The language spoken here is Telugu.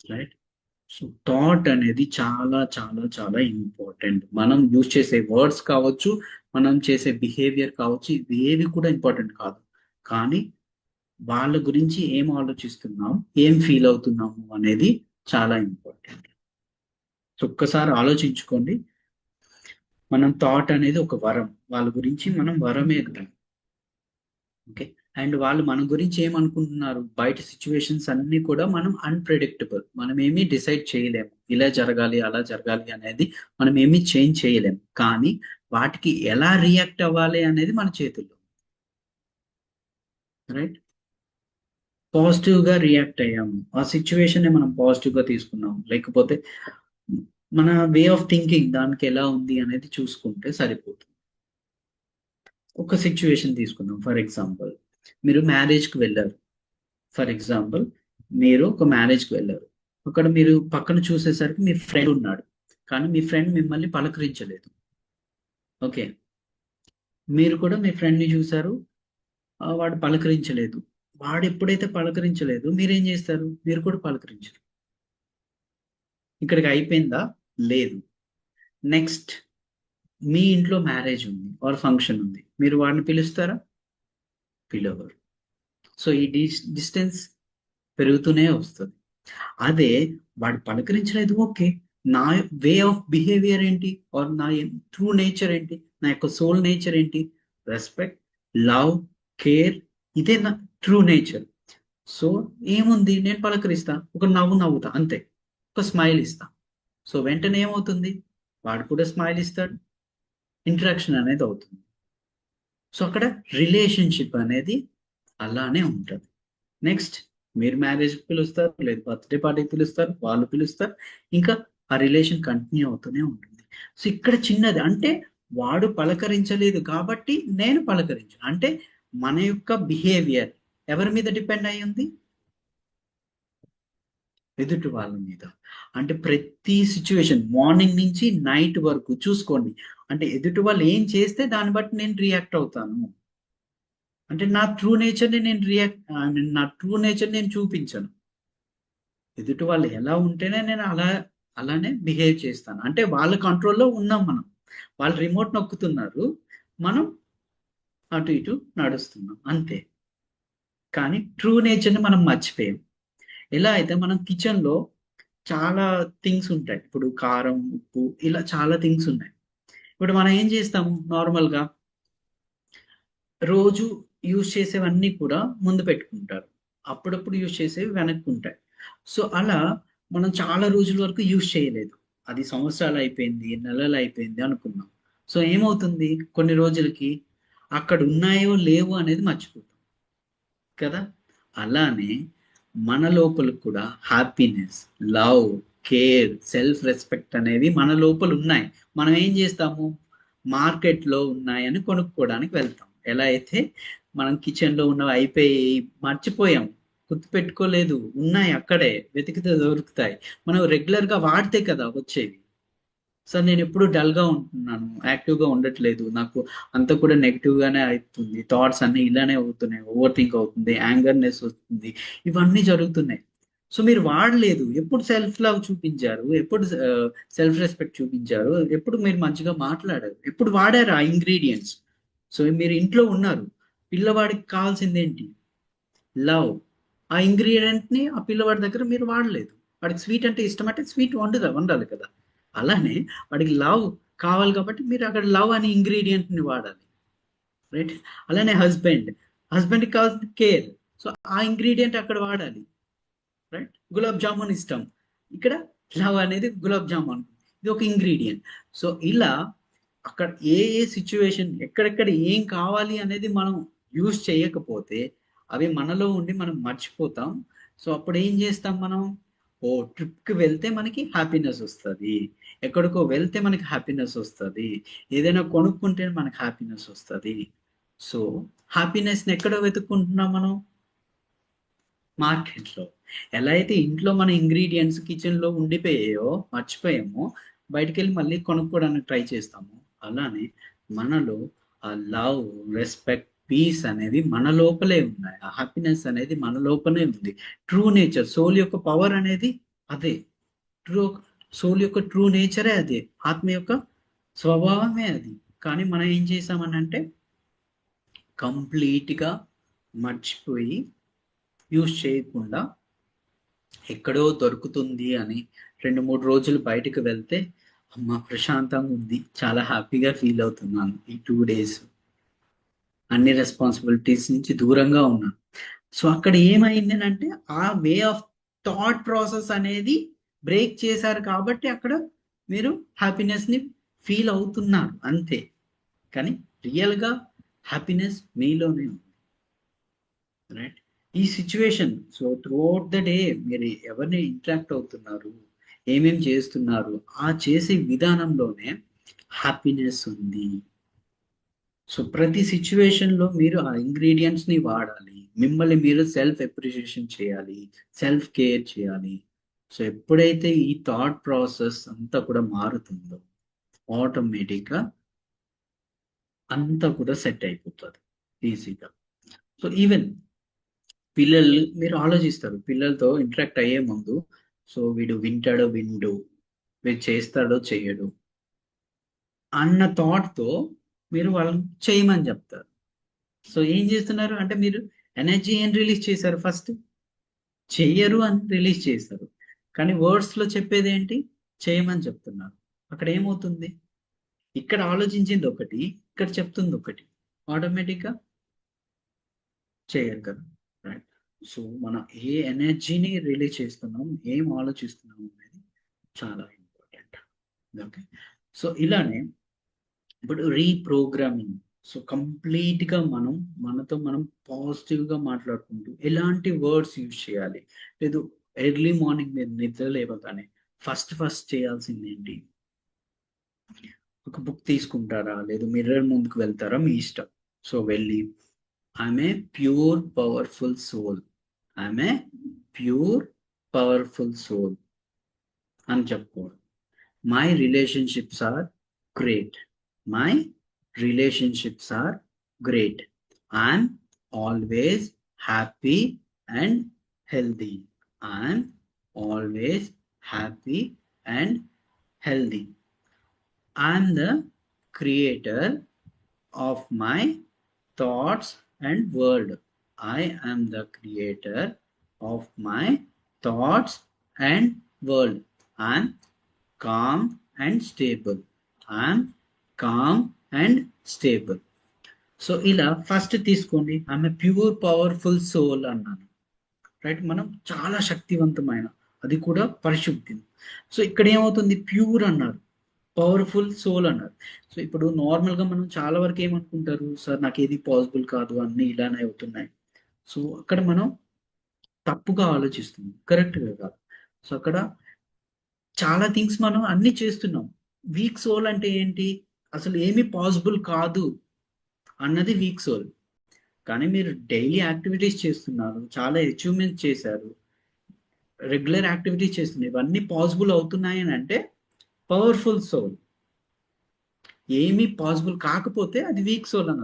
రైట్. సో థాట్ అనేది చాలా చాలా చాలా ఇంపార్టెంట్. మనం యూజ్ చేసే వర్డ్స్ కావచ్చు, మనం చేసే బిహేవియర్ కావచ్చు, ఇవి ఏవి కూడా ఇంపార్టెంట్ కాదు. కానీ వాళ్ళ గురించి ఏం ఆలోచిస్తున్నాం, ఏం ఫీల్ అవుతున్నాము అనేది చాలా ఇంపార్టెంట్. సో ఒక్కసారి ఆలోచించుకోండి. మనం థాట్ అనేది ఒక వరం. వాళ్ళ గురించి మనం వరమే కదా. ఓకే. అండ్ వాళ్ళు మన గురించి ఏమనుకుంటున్నారు, బయట సిచ్యువేషన్స్ అన్ని కూడా మనం అన్ప్రెడిక్టబుల్, మనం ఏమీ డిసైడ్ చేయలేము, ఇలా జరగాలి అలా జరగాలి అనేది మనం ఏమీ చేంజ్ చేయలేము. కానీ వాటికి ఎలా రియాక్ట్ అవ్వాలి అనేది మన చేతుల్లో. రైట్. పాజిటివ్ గా రియాక్ట్ అయ్యాము, ఆ సిచ్యువేషన్ ని మనం పాజిటివ్ గా తీసుకున్నాము, లేకపోతే మన వే ఆఫ్ థింకింగ్ దానికి ఎలా ఉంది అనేది చూసుకుంటే సరిపోతుంది. ఒక సిచ్యువేషన్ తీసుకుందాం. ఫర్ ఎగ్జాంపుల్, మీరు మ్యారేజ్కి వెళ్ళారు. ఫర్ ఎగ్జాంపుల్, మీరు ఒక మ్యారేజ్కి వెళ్ళారు. అక్కడ మీరు పక్కన చూసేసరికి మీ ఫ్రెండ్ ఉన్నాడు, కానీ మీ ఫ్రెండ్ మిమ్మల్ని పలకరించలేదు. ఓకే. మీరు కూడా మీ ఫ్రెండ్ని చూసారు, వాడు పలకరించలేదు. వాడు ఎప్పుడైతే పలకరించలేదు, మీరేం చేస్తారు, మీరు కూడా పలకరించరు. ఇక్కడికి అయిపోయిందా? లేదు. నెక్స్ట్, మీ ఇంట్లో మ్యారేజ్ ఉంది ఆర్ ఫంక్షన్ ఉంది, మీరు వాడిని పిలుస్తారా? పిలవరు. సో ఈ డిస్టెన్స్ పెరుగుతూనే వస్తుంది. అదే వాడు పలకరించలేదు, ఓకే, నా వే ఆఫ్ బిహేవియర్ ఏంటి, ఆర్ నా ట్రూ నేచర్ ఏంటి, నా యొక్క సోల్ నేచర్ ఏంటి, రెస్పెక్ట్, లవ్, కేర్, ఇదే నా ట్రూ నేచర్. సో ఏముంది, నేను పలకరిస్తా, ఒక నవ్వు నవ్వుతా అంతే, ఒక స్మైల్ ఇస్తా. సో వెంటనే ఏమవుతుంది, వాడు కూడా స్మైల్ ఇస్తాడు, ఇంటరాక్షన్ అనేది అవుతుంది. సో అక్కడ రిలేషన్షిప్ అనేది అలానే ఉంటుంది. నెక్స్ట్, మీరు మ్యారేజ్కి పిలుస్తారు, లేదు బర్త్డే పార్టీకి పిలుస్తారు, వాళ్ళు పిలుస్తారు, ఇంకా ఆ రిలేషన్ కంటిన్యూ అవుతూనే ఉంటుంది. సో ఇక్కడ చిన్నది అంటే, వాడు పలకరించలేదు కాబట్టి నేను పలకరించు అంటే, మన యొక్క బిహేవియర్ ఎవరి మీద డిపెండ్ అయి ఉంది, ఎదుటి వాళ్ళ మీద. అంటే ప్రతి సిచ్యువేషన్ మార్నింగ్ నుంచి నైట్ వరకు చూసుకోండి. అంటే ఎదుటి వాళ్ళు ఏం చేస్తే దాన్ని బట్టి నేను రియాక్ట్ అవుతాను. అంటే నా ట్రూ నేచర్ని నేను నా ట్రూ నేచర్ నేను చూపించను. ఎదుటి వాళ్ళు ఎలా ఉంటేనే నేను అలానే బిహేవ్ చేస్తాను. అంటే వాళ్ళ కంట్రోల్లో ఉన్నాం మనం. వాళ్ళు రిమోట్ నొక్కుతున్నారు, మనం అటు ఇటు నడుస్తున్నాం అంతే. కానీ ట్రూ నేచర్ని మనం మర్చిపోయాం. ఎలా అయితే మనం కిచెన్లో చాలా థింగ్స్ ఉంటాయి. ఇప్పుడు కారం, ఉప్పు, ఇలా చాలా థింగ్స్ ఉన్నాయి. ఇప్పుడు మనం ఏం చేస్తాము నార్మల్‌గా, రోజు యూజ్ చేసేవన్నీ కూడా ముందు పెట్టుకుంటారు. అప్పుడప్పుడు యూజ్ చేసేవి వెనక్కుంటాయి. సో, అలా మనం చాలా రోజుల వరకు యూజ్ చేయలేదు. అది సంవత్సరాలయిపోయింది, నెలలయిపోయింది అనుకున్నాం. సో, ఏమవుతుంది, కొన్ని రోజులకి అక్కడ ఉన్నాయో లేవో అనేది మర్చిపోతాం కదా! అలానే మన లోపల కూడా happiness, love, care, self respect అనేవి మన లోపల ఉన్నాయి. మనం ఏం చేస్తాము, మార్కెట్‌లో ఉన్నాయని కొనుక్కోవడానికి వెళ్తాం. ఎలా అయితే మనం కిచెన్‌లో ఉన్నవి అయిపోయి మర్చిపోయాం, గుర్తుపెట్టుకోలేదు, ఉన్నాయి అక్కడే వెతికితే దొరుకుతాయి. మనం రెగ్యులర్‌గా వాడితే కదా వచ్చేవి. సార్ నేను ఎప్పుడు డల్‌గా ఉంటున్నాను, యాక్టివ్‌గా ఉండట్లేదు, నాకు అంతా కూడా నెగెటివ్‌గానే అయితుంది, థాట్స్ అన్నీ ఇలానే అవుతున్నాయి, ఓవర్ థింక్ అవుతుంది, యాంగర్‌నెస్ వస్తుంది, ఇవన్నీ జరుగుతున్నాయి. సో మీరు వాడలేదు. ఎప్పుడు సెల్ఫ్ లవ్ చూపించారు, ఎప్పుడు సెల్ఫ్ రెస్పెక్ట్ చూపించారు, ఎప్పుడు మీరు మంచిగా మాట్లాడారు, ఎప్పుడు వాడారు ఆ ఇంగ్రీడియెంట్స్. సో మీరు ఇంట్లో ఉన్నారు, పిల్లవాడికి కావాల్సిందేంటి, లవ్. ఆ ఇంగ్రీడియంట్‌ని ఆ పిల్లవాడి దగ్గర మీరు వాడలేదు. వాడికి స్వీట్ అంటే ఇష్టమంటే స్వీట్ వండాలి కదా! అలానే వాడికి లవ్ కావాలి కాబట్టి మీరు అక్కడ లవ్ అనే ఇంగ్రీడియంట్‌ని వాడాలి. రైట్? అలానే హస్బెండ్‌కి కావాల్సింది కేర్. సో, ఆ ఇంగ్రీడియంట్ అక్కడ వాడాలి. రైట్? గులాబ్ జామున్ ఇష్టం. ఇక్కడ లవ్ అనేది గులాబ్ జామున్. ఇది ఒక ఇంగ్రీడియెంట్. సో, ఇలా అక్కడ ఏ సిట్యుయేషన్ ఎక్కడెక్కడ ఏం కావాలి అనేది మనం యూజ్ చేయకపోతే, అవి మనలో ఉండి మనం మర్చిపోతాం. సో, అప్పుడు ఏం చేస్తాం మనం? ఓహ్! ట్రిప్‌కి వెళ్తే మనకి హ్యాపీనెస్ ఒస్తది. ఎక్కడికో వెళ్తే మనకి హ్యాపీనెస్ ఒస్తది. ఏదైనా కొనుక్కుంటే మనకు హ్యాపీనెస్ ఒస్తది. సో, హ్యాపీనెస్‌ని ఎక్కడ వెతుక్కుంటున్నాం మనం? మార్కెట్‌లో. ఎలా అయితే ఇంట్లో మన ఇంగ్రీడియెంట్స్ కిచెన్‌లో ఉండిపోయాయో, మర్చిపోయామో, బయటికెళ్ళి మళ్ళీ కొనుక్కోవడానికి ట్రై చేస్తాము. అలానే మనలో ఆ లవ్, రెస్పెక్ట్, పీస్ అనేవి మన లోపలే ఉన్నాయి. ఆ హ్యాపీనెస్ అనేది మన లోపలే ఉంది. ట్రూ నేచర్, సోల్ యొక్క పవర్ అనేది అదే ట్రూ సోల్ యొక్క ట్రూ నేచరే అదే, ఆత్మ యొక్క స్వభావమే అది. కానీ మనం ఏం చేసామనంటే కంప్లీట్గా మర్చిపోయి యూజ్ చేయకుండా ఎక్కడో దొరుకుతుంది అని 2-3 రోజులు బయటకు వెళ్తే అమ్మ ప్రశాంతంగా ఉంది, చాలా హ్యాపీగా ఫీల్ అవుతున్నాను, ఈ 2 days అన్ని రెస్పాన్సిబిలిటీస్ నుంచి దూరంగా ఉన్నాను. సో అక్కడ ఏమైంది అంటే ఆ వే ఆఫ్ థాట్ ప్రాసెస్ అనేది బ్రేక్ చేశారు కాబట్టి అక్కడ మీరు హ్యాపీనెస్ ని ఫీల్ అవుతున్నారు అంతే. కానీ రియల్ గా హ్యాపీనెస్ మీలోనే ఉంది, రైట్? ఈ situation, so throughout the day మీరు ఎవరిని ఇంటరాక్ట్ అవుతున్నారు, ఏమేం చేస్తున్నారు, ఆ చేసే విధానంలోనే హ్యాపీనెస్ ఉంది. సో ప్రతి సిచ్యువేషన్లో మీరు ఆ ఇంగ్రీడియంట్స్ని వాడాలి, మిమ్మల్ని మీరు సెల్ఫ్ అప్రిషియేషన్ చేయాలి, సెల్ఫ్ కేర్ చేయాలి. సో ఎప్పుడైతే ఈ థాట్ ప్రాసెస్ అంతా కూడా మారుతుందో ఆటోమేటిక్గా అంతా కూడా సెట్ అయిపోతుంది ఈజీగా. సో ఈవెన్ పిల్లలు మీరు ఆలోచిస్తారు, పిల్లలతో ఇంటరాక్ట్ అయ్యే ముందు సో వీడు వింటాడో విండు, వీడు చేస్తాడో చేయడు అన్న థాట్తో మీరు వాళ్ళని చేయమని చెప్తారు. సో ఏం చేస్తున్నారు అంటే మీరు ఎనర్జీ ఏం రిలీజ్ చేశారు, ఫస్ట్ చెయ్యరు అని రిలీజ్ చేశారు. కానీ వర్డ్స్లో చెప్పేది ఏంటి, చేయమని చెప్తున్నారు. అక్కడ ఏమవుతుంది, ఇక్కడ ఆలోచించింది ఒకటి, ఇక్కడ చెప్తుంది ఒకటి, ఆటోమేటిక్గా చేయరు కదా, రైట్? సో మనం ఏ ఎనర్జీని రిలీజ్ చేస్తున్నాం, ఏం ఆలోచిస్తున్నాం అనేది చాలా ఇంపార్టెంట్. ఓకే, సో ఇలానే ఇప్పుడు రీప్రోగ్రామింగ్. సో కంప్లీట్గా మనం మనతో మనం పాజిటివ్గా మాట్లాడుకుంటూ ఎలాంటి వర్డ్స్ యూజ్ చేయాలి, లేదు ఎర్లీ మార్నింగ్ మీరు నిద్ర లేవగానే ఫస్ట్ చేయాల్సింది ఏంటి, ఒక బుక్ తీసుకుంటారా, లేదు మిర్రర్ ముందుకు వెళ్తారా, మీ ఇష్టం. సో వెళ్ళి I'm a pure powerful soul, I'm a pure powerful soul అని చెప్పుకోవడం. My relationships are great, my relationships are great, I'm always happy and healthy, I'm always happy and healthy, I'm the creator of my thoughts and world, I am the creator of my thoughts and world, I'm calm and stable, I'm calm and stable. So ఇలా ఫస్ట్ తీసుకోండి, ఆమె ప్యూర్ పవర్ఫుల్ సోల్ అన్నాను, రైట్? మనం చాలా శక్తివంతమైన, అది కూడా పరిశుద్ధి. సో ఇక్కడ ఏమవుతుంది, ప్యూర్ అన్నారు, పవర్ఫుల్ సోల్ అన్నారు. సో ఇప్పుడు నార్మల్గా మనం చాలా వరకు ఏమనుకుంటారు, సార్ నాకు ఏది పాసిబుల్ కాదు, అన్నీ ఇలానే అవుతున్నాయి. సో అక్కడ మనం తప్పుగా ఆలోచిస్తున్నాం, కరెక్ట్గా కాదు. సో అక్కడ చాలా థింగ్స్ మనం అన్ని చేస్తున్నాం. వీక్ సోల్ అంటే ఏంటి, అసలు ఏమీ పాసిబుల్ కాదు అన్నది వీక్ సోల్. కానీ మీరు డైలీ యాక్టివిటీస్ చేస్తున్నారు, చాలా అచీవ్మెంట్ చేశారు, రెగ్యులర్ యాక్టివిటీస్ చేస్తున్నారు, ఇవన్నీ పాసిబుల్ అవుతున్నాయి అని అంటే పవర్ఫుల్ సోల్. ఏమీ పాసిబుల్ కాకపోతే అది వీక్ సోల్ అన్నది.